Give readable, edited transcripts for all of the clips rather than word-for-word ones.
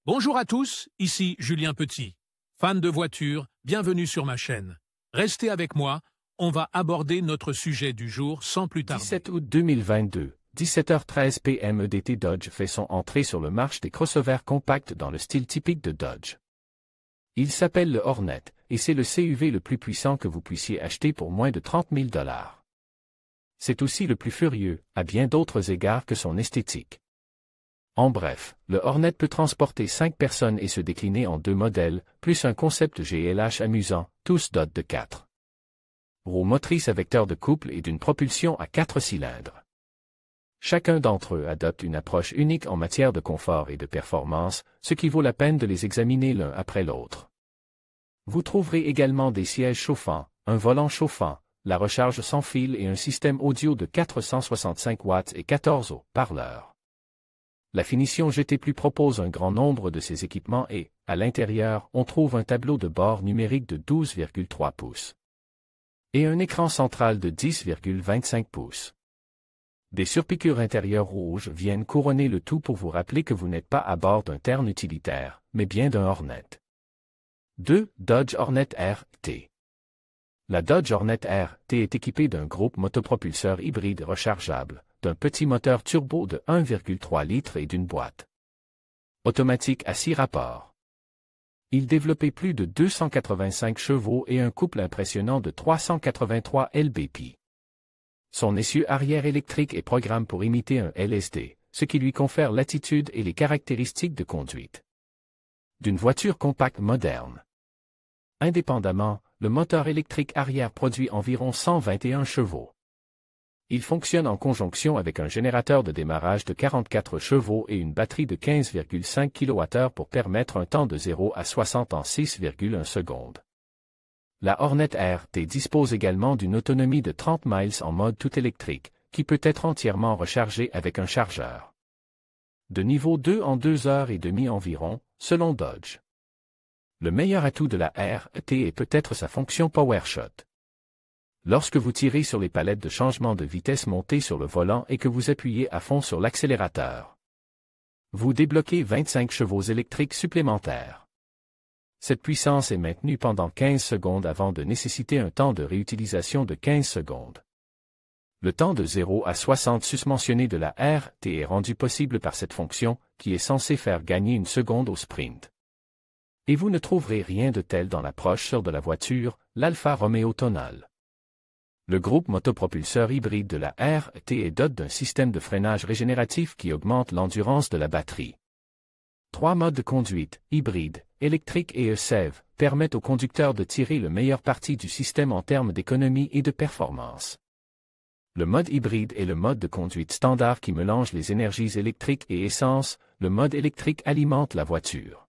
Bonjour à tous, ici Julien Petit. Fan de voitures, bienvenue sur ma chaîne. Restez avec moi, on va aborder notre sujet du jour sans plus tarder. 17 août 2022, 17h13 p.m. EDT Dodge fait son entrée sur le marché des crossovers compacts dans le style typique de Dodge. Il s'appelle le Hornet, et c'est le CUV le plus puissant que vous puissiez acheter pour moins de 30 000 $. C'est aussi le plus furieux, à bien d'autres égards que son esthétique. En bref, le Hornet peut transporter 5 personnes et se décliner en 2 modèles, plus un concept GLH amusant, tous dotés de 4 roues motrices à vecteur de couple et d'une propulsion à 4 cylindres. Chacun d'entre eux adopte une approche unique en matière de confort et de performance, ce qui vaut la peine de les examiner l'un après l'autre. Vous trouverez également des sièges chauffants, un volant chauffant, la recharge sans fil et un système audio de 465 watts et 14 haut-parleurs. La finition GT+ propose un grand nombre de ces équipements et, à l'intérieur, on trouve un tableau de bord numérique de 12,3 pouces. Et un écran central de 10,25 pouces. Des surpiqûres intérieures rouges viennent couronner le tout pour vous rappeler que vous n'êtes pas à bord d'un terne utilitaire, mais bien d'un Hornet. 2. Dodge Hornet RT. La Dodge Hornet RT est équipée d'un groupe motopropulseur hybride rechargeable, d'un petit moteur turbo de 1,3 litres et d'une boîte automatique à 6 rapports. Il développait plus de 285 chevaux et un couple impressionnant de 383 lb-ps. Son essieu arrière électrique est programmé pour imiter un LSD, ce qui lui confère l'attitude et les caractéristiques de conduite d'une voiture compacte moderne. Indépendamment, le moteur électrique arrière produit environ 121 chevaux. Il fonctionne en conjonction avec un générateur de démarrage de 44 chevaux et une batterie de 15,5 kWh pour permettre un temps de 0 à 60 en 6,1 secondes. La Hornet RT dispose également d'une autonomie de 30 miles en mode tout électrique, qui peut être entièrement rechargée avec un chargeur de niveau 2 en 2 heures et demie environ, selon Dodge. Le meilleur atout de la RT est peut-être sa fonction PowerShot. Lorsque vous tirez sur les palettes de changement de vitesse montées sur le volant et que vous appuyez à fond sur l'accélérateur, vous débloquez 25 chevaux électriques supplémentaires. Cette puissance est maintenue pendant 15 secondes avant de nécessiter un temps de réutilisation de 15 secondes. Le temps de 0 à 60 susmentionné de la RT est rendu possible par cette fonction, qui est censée faire gagner une seconde au sprint. Et vous ne trouverez rien de tel dans l'approche sur de la voiture, l'Alfa Romeo Tonale. Le groupe motopropulseur hybride de la RT est doté d'un système de freinage régénératif qui augmente l'endurance de la batterie. 3 modes de conduite, hybride, électrique et ESEV, permettent au conducteur de tirer le meilleur parti du système en termes d'économie et de performance. Le mode hybride est le mode de conduite standard qui mélange les énergies électriques et essence, le mode électrique alimente la voiture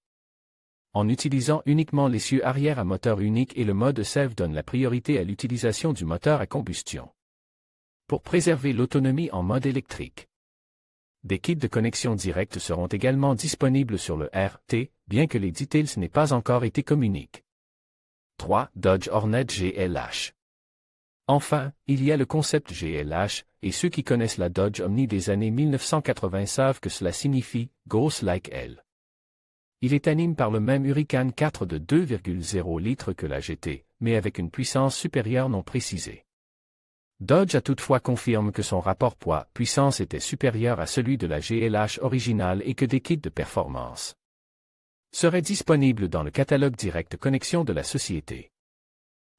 en utilisant uniquement l'essieu arrière à moteur unique et le mode ESEV donne la priorité à l'utilisation du moteur à combustion. Pour préserver l'autonomie en mode électrique. Des kits de connexion directe seront également disponibles sur le RT, bien que les details n'aient pas encore été communiqués. 3. Dodge Hornet GLH. Enfin, il y a le concept GLH, et ceux qui connaissent la Dodge Omni des années 1980 savent que cela signifie « Goes like hell ». Il est animé par le même Hurricane 4 de 2,0 litres que la GT, mais avec une puissance supérieure non précisée. Dodge a toutefois confirmé que son rapport poids-puissance était supérieur à celui de la GLH originale et que des kits de performance seraient disponibles dans le catalogue direct connexion de la société.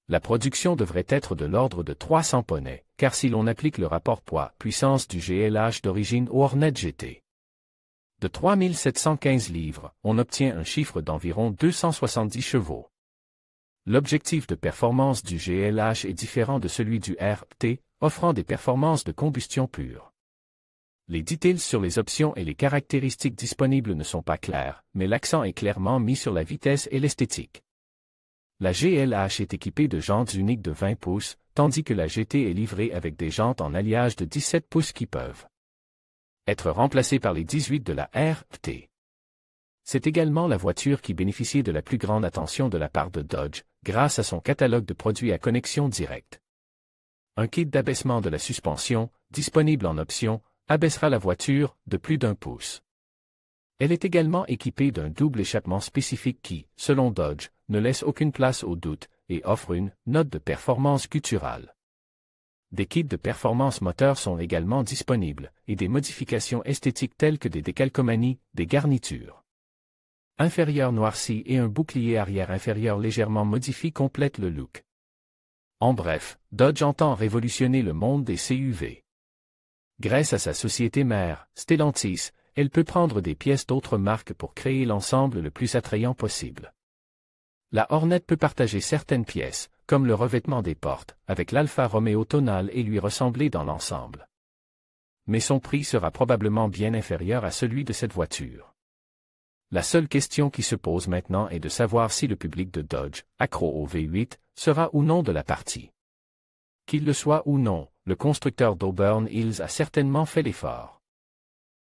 La production devrait être de l'ordre de 300 poneys, car si l'on applique le rapport poids-puissance du GLH d'origine au Hornet GT, de 3715 livres, on obtient un chiffre d'environ 270 chevaux. L'objectif de performance du GLH est différent de celui du RT, offrant des performances de combustion pure. Les details sur les options et les caractéristiques disponibles ne sont pas clairs, mais l'accent est clairement mis sur la vitesse et l'esthétique. La GLH est équipée de jantes uniques de 20 pouces, tandis que la GT est livrée avec des jantes en alliage de 17 pouces qui peuvent être remplacées par les 18 de la RT. C'est également la voiture qui bénéficiait de la plus grande attention de la part de Dodge, grâce à son catalogue de produits à connexion directe. Un kit d'abaissement de la suspension, disponible en option, abaissera la voiture de plus d'1 pouce. Elle est également équipée d'un double échappement spécifique qui, selon Dodge, ne laisse aucune place au doute et offre une note de performance gutturale. Des kits de performance moteur sont également disponibles, et des modifications esthétiques telles que des décalcomanies, des garnitures inférieures noircies et un bouclier arrière inférieur légèrement modifié complètent le look. En bref, Dodge entend révolutionner le monde des CUV. Grâce à sa société mère, Stellantis, elle peut prendre des pièces d'autres marques pour créer l'ensemble le plus attrayant possible. La Hornet peut partager certaines pièces, comme le revêtement des portes, avec l'Alfa Romeo Tonale et lui ressembler dans l'ensemble. Mais son prix sera probablement bien inférieur à celui de cette voiture. La seule question qui se pose maintenant est de savoir si le public de Dodge, accro au V8, sera ou non de la partie. Qu'il le soit ou non, le constructeur d'Auburn Hills a certainement fait l'effort.